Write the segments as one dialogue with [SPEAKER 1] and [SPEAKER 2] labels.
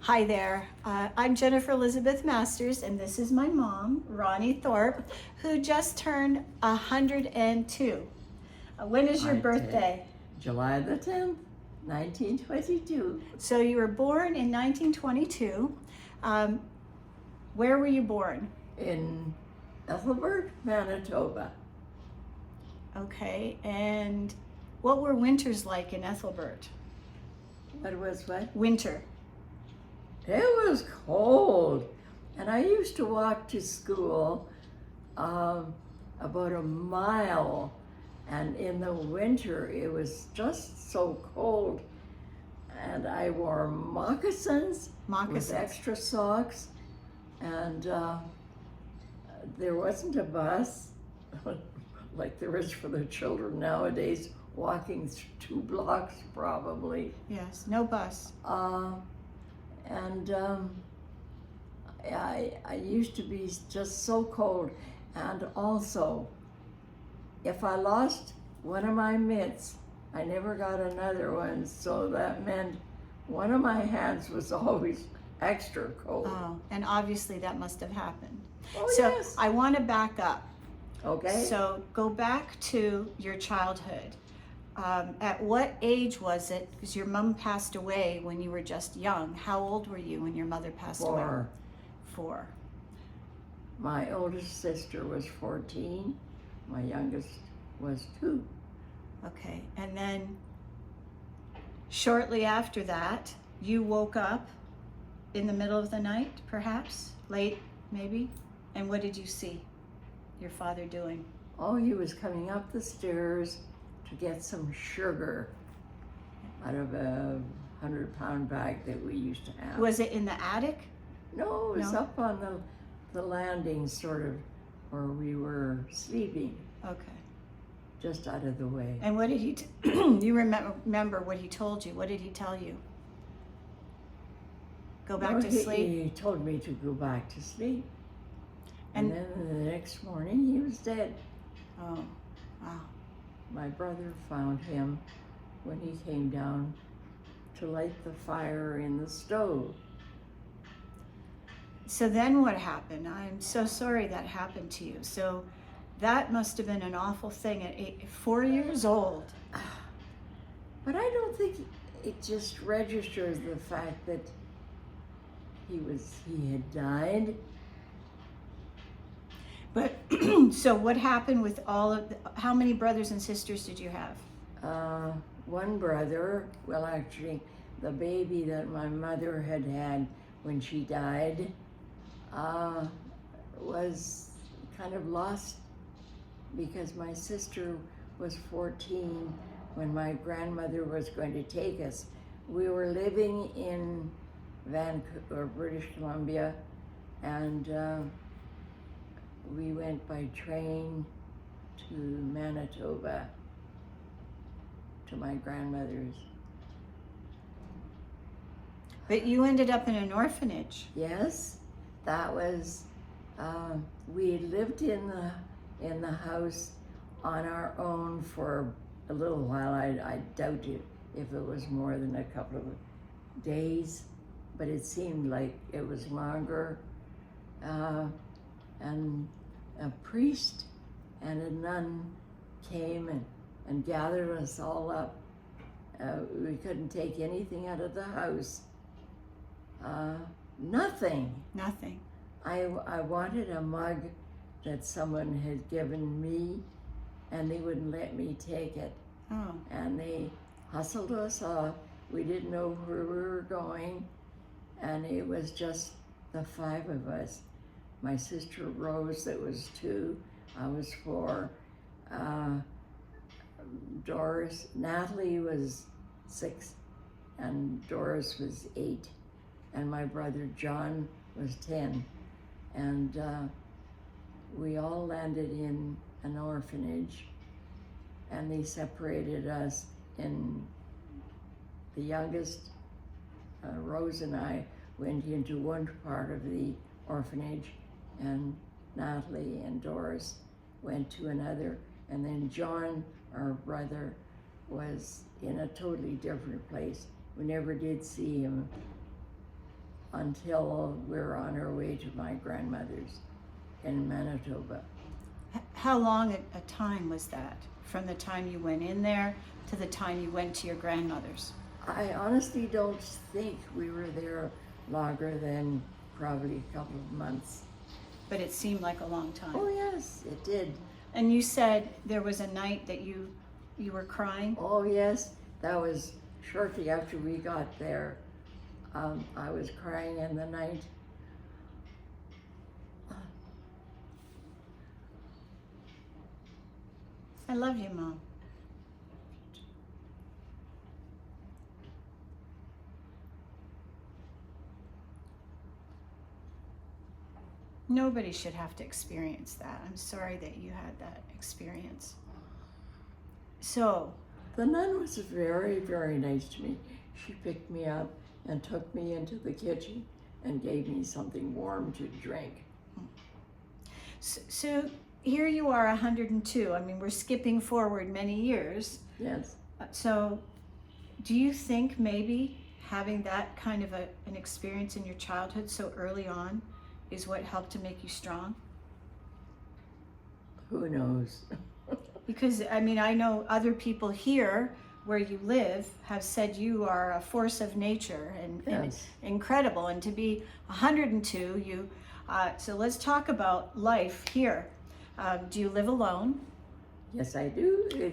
[SPEAKER 1] Hi there. I'm Jennifer Elizabeth Masters, and this is my mom, Ronnie Thorpe, who just turned 102. When is your
[SPEAKER 2] I did.
[SPEAKER 1] birthday?
[SPEAKER 2] July the 10th, 1922.
[SPEAKER 1] So you were born in 1922. Where were you born?
[SPEAKER 2] In Ethelbert, Manitoba.
[SPEAKER 1] Okay, and what were winters like in Ethelbert?
[SPEAKER 2] What was what?
[SPEAKER 1] Winter.
[SPEAKER 2] It was cold. And I used to walk to school about a mile. And in the winter, it was just so cold. And I wore moccasins with extra socks. And there wasn't a bus like there is for the children nowadays, walking 2 blocks probably.
[SPEAKER 1] Yes, no bus.
[SPEAKER 2] I used to be just so cold. And also, if I lost one of my mitts, I never got another one, so that meant one of my hands was always extra cold.
[SPEAKER 1] Oh, and obviously that must have happened.
[SPEAKER 2] Oh,
[SPEAKER 1] so
[SPEAKER 2] yes.
[SPEAKER 1] I want to back up.
[SPEAKER 2] Okay.
[SPEAKER 1] So go back to your childhood. At what age was it? Because your mom passed away when you were just young. How old were you when your mother passed away?
[SPEAKER 2] 4.
[SPEAKER 1] 4.
[SPEAKER 2] My oldest sister was 14. My youngest was 2.
[SPEAKER 1] Okay, and then shortly after that, you woke up in the middle of the night, perhaps? Late, maybe? And what did you see your father doing?
[SPEAKER 2] Oh, he was coming up the stairs to get some sugar out of a 100-pound bag that we used to have.
[SPEAKER 1] Was it in the attic?
[SPEAKER 2] No, it was up on the landing, sort of, where we were sleeping.
[SPEAKER 1] Okay.
[SPEAKER 2] Just out of the way.
[SPEAKER 1] And what did he, you remember what he told you? What did he tell you? Go back to sleep?
[SPEAKER 2] He told me to go back to sleep. And then the next morning, he was dead.
[SPEAKER 1] Oh, wow.
[SPEAKER 2] My brother found him when he came down to light the fire in the stove.
[SPEAKER 1] So then what happened? I'm so sorry that happened to you. So that must have been an awful thing at 4 years old.
[SPEAKER 2] But I don't think it just registers the fact that he had died.
[SPEAKER 1] But so what happened with how many brothers and sisters did you have?
[SPEAKER 2] One brother, well, actually, the baby that my mother had when she died was kind of lost because my sister was 14 when my grandmother was going to take us. We were living in Vancouver, British Columbia, and we went by train to Manitoba to my grandmother's.
[SPEAKER 1] But you ended up in an orphanage.
[SPEAKER 2] Yes, that was, we had lived in the house on our own for a little while. I doubt if it was more than a couple of days, but it seemed like it was longer. And a priest and a nun came and gathered us all up. We couldn't take anything out of the house. Nothing.
[SPEAKER 1] Nothing.
[SPEAKER 2] I wanted a mug that someone had given me, and they wouldn't let me take it.
[SPEAKER 1] Oh.
[SPEAKER 2] And they hustled us off. We didn't know where we were going, and it was just the 5 of us. My sister Rose, that was 2, I was 4. Doris, Natalie was 6, and Doris was 8, and my brother John was 10. And we all landed in an orphanage, and they separated us. In the youngest, Rose and I, went into one part of the orphanage, and Natalie and Doris went to another, and then John, our brother, was in a totally different place. We never did see him until we were on our way to my grandmother's in Manitoba.
[SPEAKER 1] How long a time was that? From the time you went in there to the time you went to your grandmother's?
[SPEAKER 2] I honestly don't think we were there longer than probably a couple of months.
[SPEAKER 1] But it seemed like a long time.
[SPEAKER 2] Oh yes, it did.
[SPEAKER 1] And you said there was a night that you were crying?
[SPEAKER 2] Oh yes, that was shortly after we got there. I was crying in the night.
[SPEAKER 1] I love you, Mom. Nobody should have to experience that. I'm sorry that you had that experience. So,
[SPEAKER 2] The nun was very, very nice to me. She picked me up and took me into the kitchen and gave me something warm to drink.
[SPEAKER 1] so here you are, 102. I mean, we're skipping forward many years.
[SPEAKER 2] Yes.
[SPEAKER 1] So, do you think maybe having that kind of an experience in your childhood so early on is what helped to make you strong?
[SPEAKER 2] Who knows?
[SPEAKER 1] Because, I mean, I know other people here where you live have said you are a force of nature and
[SPEAKER 2] Yes.
[SPEAKER 1] incredible. And to be 102, so let's talk about life here. Do you live alone?
[SPEAKER 2] Yes, I do.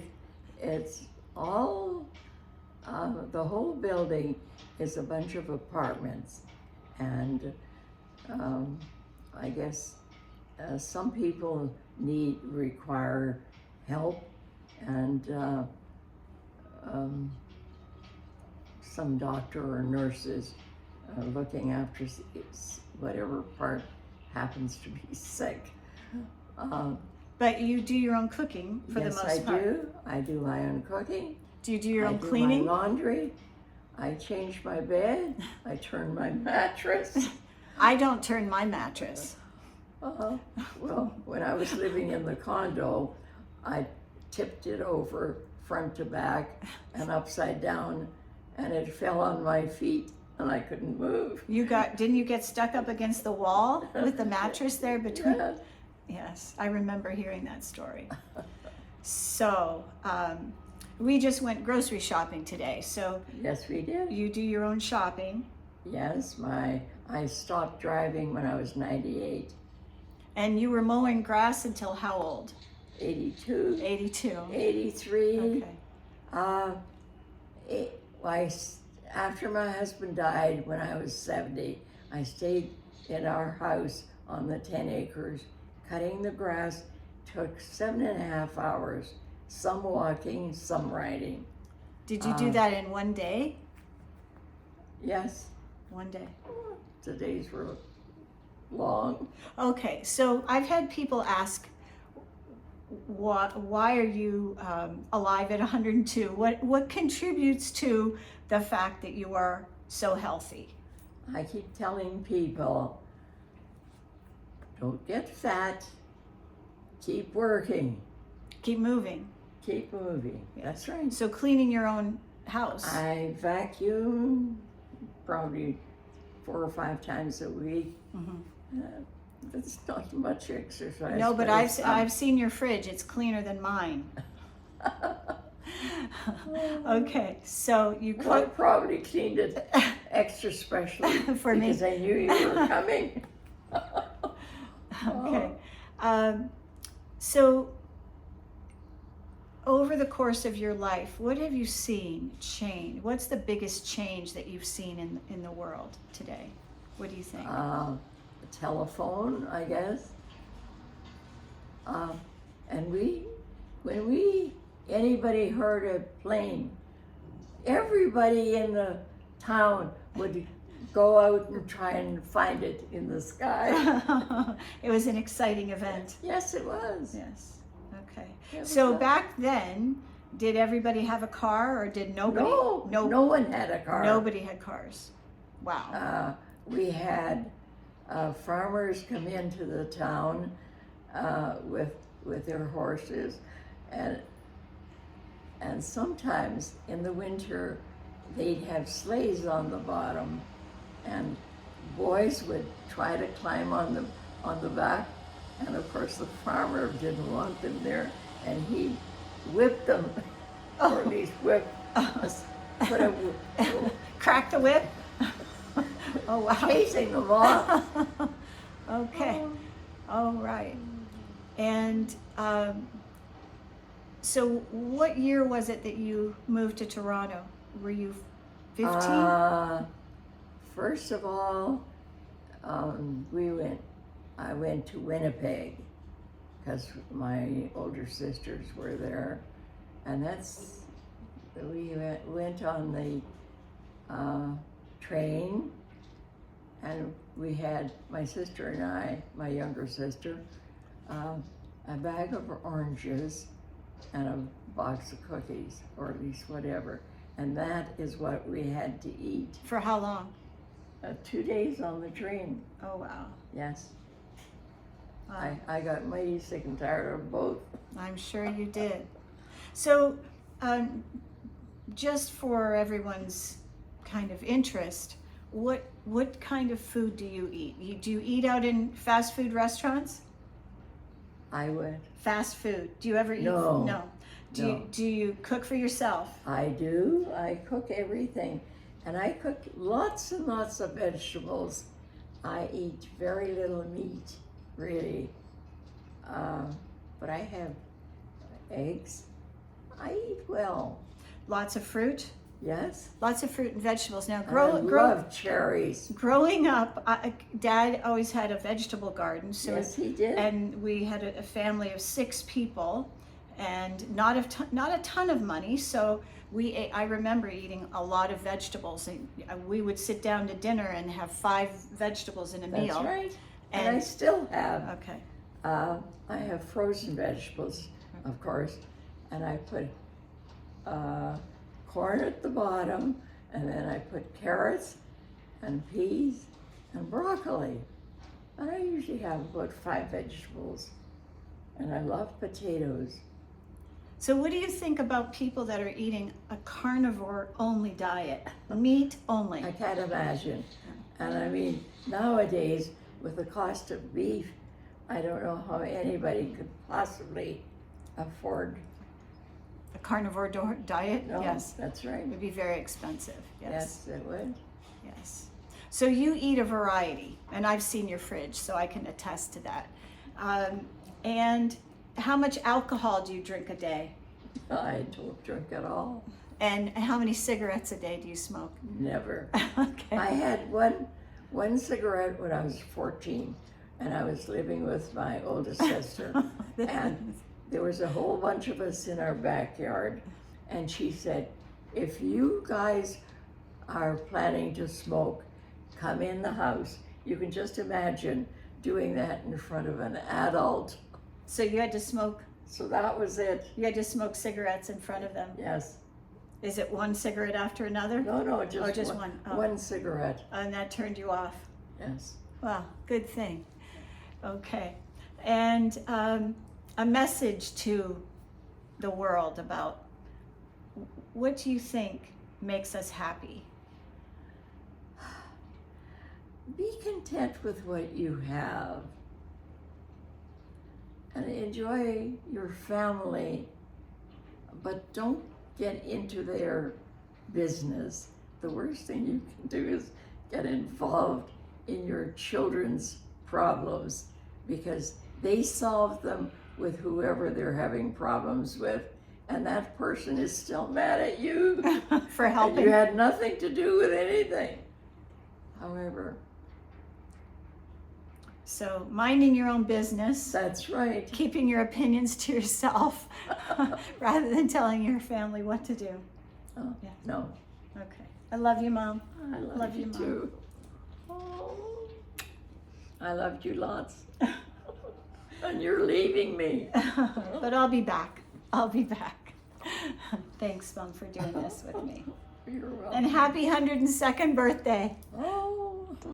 [SPEAKER 2] It's all, the whole building is a bunch of apartments. And I guess some people require help, and some doctor or nurses looking after whatever part happens to be sick.
[SPEAKER 1] But you do your own cooking for the most
[SPEAKER 2] Yes, I
[SPEAKER 1] part.
[SPEAKER 2] do. I do my own cooking.
[SPEAKER 1] Do you do your
[SPEAKER 2] I
[SPEAKER 1] own
[SPEAKER 2] do
[SPEAKER 1] cleaning?
[SPEAKER 2] my laundry. I change my bed. I turn my mattress.
[SPEAKER 1] I don't turn my mattress.
[SPEAKER 2] Well, when I was living in the condo, I tipped it over front to back and upside down, and it fell on my feet, and I couldn't move.
[SPEAKER 1] Didn't you get stuck up against the wall with the mattress there between?
[SPEAKER 2] Yeah.
[SPEAKER 1] Yes, I remember hearing that story. So, we just went grocery shopping today. So
[SPEAKER 2] Yes, we did.
[SPEAKER 1] you do your own shopping,
[SPEAKER 2] Yes, I stopped driving when I was 98,
[SPEAKER 1] and you were mowing grass until how old?
[SPEAKER 2] 82,
[SPEAKER 1] 82.
[SPEAKER 2] 83.
[SPEAKER 1] Okay.
[SPEAKER 2] After my husband died when I was 70, I stayed in our house on the 10 acres. Cutting the grass took 7.5 hours, some walking, some riding.
[SPEAKER 1] Did you do that in one day?
[SPEAKER 2] Yes,
[SPEAKER 1] One day.
[SPEAKER 2] the days were long.
[SPEAKER 1] Okay, so I've had people ask, why are you alive at 102? What contributes to the fact that you are so healthy?
[SPEAKER 2] I keep telling people, don't get fat, keep working,
[SPEAKER 1] Keep moving.
[SPEAKER 2] keep moving. That's right.
[SPEAKER 1] So cleaning your own house.
[SPEAKER 2] I vacuum probably 4 or 5 times a week. That's not much exercise.
[SPEAKER 1] No, but
[SPEAKER 2] it's
[SPEAKER 1] I've seen your fridge. It's cleaner than mine. Okay, so you
[SPEAKER 2] Well, I
[SPEAKER 1] cook.
[SPEAKER 2] probably cleaned it extra specially
[SPEAKER 1] For me.
[SPEAKER 2] because I knew you were coming.
[SPEAKER 1] Okay. So over the course of your life, what have you seen change? What's the biggest change that you've seen in the world today? What do you think?
[SPEAKER 2] The telephone, I guess. And when anybody heard a plane, everybody in the town would go out and try and find it in the sky.
[SPEAKER 1] It was an exciting event.
[SPEAKER 2] Yes, it was.
[SPEAKER 1] Yes. Okay.
[SPEAKER 2] It was
[SPEAKER 1] So
[SPEAKER 2] fun.
[SPEAKER 1] back then, did everybody have a car or did nobody?
[SPEAKER 2] No one had a car.
[SPEAKER 1] Nobody had cars. Wow.
[SPEAKER 2] We had farmers come into the town with their horses, and sometimes in the winter they'd have sleighs on the bottom, and boys would try to climb on the back, and of course the farmer didn't want them there, and he whipped them, or at least whipped us, put a
[SPEAKER 1] Crack the whip? Oh, wow.
[SPEAKER 2] chasing them off.
[SPEAKER 1] Okay. All right. And so what year was it that you moved to Toronto? Were you 15?
[SPEAKER 2] First of all, I went to Winnipeg because my older sisters were there, and we went on the train, and we had, my sister and I, my younger sister, a bag of oranges and a box of cookies, or at least whatever, and that is what we had to eat.
[SPEAKER 1] For how long?
[SPEAKER 2] 2 days on the train.
[SPEAKER 1] Oh, wow.
[SPEAKER 2] Yes.
[SPEAKER 1] Wow.
[SPEAKER 2] I got mighty sick and tired of both.
[SPEAKER 1] I'm sure you did. So, just for everyone's kind of interest, what kind of food do you eat? Do you eat out in fast food restaurants?
[SPEAKER 2] I would.
[SPEAKER 1] Fast food. Do you ever eat?
[SPEAKER 2] No.
[SPEAKER 1] No.
[SPEAKER 2] No.
[SPEAKER 1] Do you cook for yourself?
[SPEAKER 2] I do. I cook everything. And I cook lots and lots of vegetables. I eat very little meat, really. But I have eggs. I eat well.
[SPEAKER 1] Lots of fruit?
[SPEAKER 2] Yes.
[SPEAKER 1] Lots of fruit and vegetables. Now,
[SPEAKER 2] I love cherries.
[SPEAKER 1] growing up, Dad always had a vegetable garden. So
[SPEAKER 2] Yes, he did.
[SPEAKER 1] And we had a family of 6 people, and not a ton of money. So I remember eating a lot of vegetables, and we would sit down to dinner and have 5 vegetables in a meal.
[SPEAKER 2] That's right. And I still have.
[SPEAKER 1] Okay.
[SPEAKER 2] I have frozen vegetables, of course, and I put corn at the bottom, and then I put carrots and peas and broccoli. And I usually have about 5 vegetables. And I love potatoes.
[SPEAKER 1] So what do you think about people that are eating a carnivore-only diet, meat only?
[SPEAKER 2] I can't imagine. And I mean, nowadays, with the cost of beef, I don't know how anybody could possibly afford.
[SPEAKER 1] A carnivore diet?
[SPEAKER 2] No,
[SPEAKER 1] Yes.
[SPEAKER 2] that's right.
[SPEAKER 1] It would be very expensive. Yes.
[SPEAKER 2] Yes, it would.
[SPEAKER 1] Yes. So you eat a variety, and I've seen your fridge, so I can attest to that. And how much alcohol do you drink a day?
[SPEAKER 2] I don't drink at all.
[SPEAKER 1] And how many cigarettes a day do you smoke?
[SPEAKER 2] Never.
[SPEAKER 1] Okay.
[SPEAKER 2] I had one cigarette when I was 14, and I was living with my oldest sister. And there was a whole bunch of us in our backyard, and she said, if you guys are planning to smoke, come in the house. You can just imagine doing that in front of an adult.
[SPEAKER 1] So you had to smoke,
[SPEAKER 2] So that was it.
[SPEAKER 1] you had to smoke cigarettes in front of them.
[SPEAKER 2] Yes.
[SPEAKER 1] Is it one cigarette after another?
[SPEAKER 2] No, just,
[SPEAKER 1] just one. Oh.
[SPEAKER 2] One cigarette.
[SPEAKER 1] And that turned you off.
[SPEAKER 2] Yes.
[SPEAKER 1] Well, good thing. Okay. And a message to the world about what do you think makes us happy?
[SPEAKER 2] Be content with what you have and enjoy your family, but don't get into their business. The worst thing you can do is get involved in your children's problems, because they solve them with whoever they're having problems with, and that person is still mad at you.
[SPEAKER 1] For
[SPEAKER 2] And
[SPEAKER 1] helping.
[SPEAKER 2] you had nothing to do with anything. However,
[SPEAKER 1] So minding your own business,
[SPEAKER 2] that's right.
[SPEAKER 1] keeping your opinions to yourself rather than telling your family what to do.
[SPEAKER 2] Oh,
[SPEAKER 1] Yeah.
[SPEAKER 2] no.
[SPEAKER 1] Okay. I love you, Mom.
[SPEAKER 2] I love,
[SPEAKER 1] Love
[SPEAKER 2] you
[SPEAKER 1] you, Mom.
[SPEAKER 2] too. Oh, I loved you lots. And you're leaving me.
[SPEAKER 1] But I'll be back. I'll be back. Thanks, Mom, for doing this with me.
[SPEAKER 2] You're welcome.
[SPEAKER 1] And happy 102nd birthday.
[SPEAKER 2] Oh,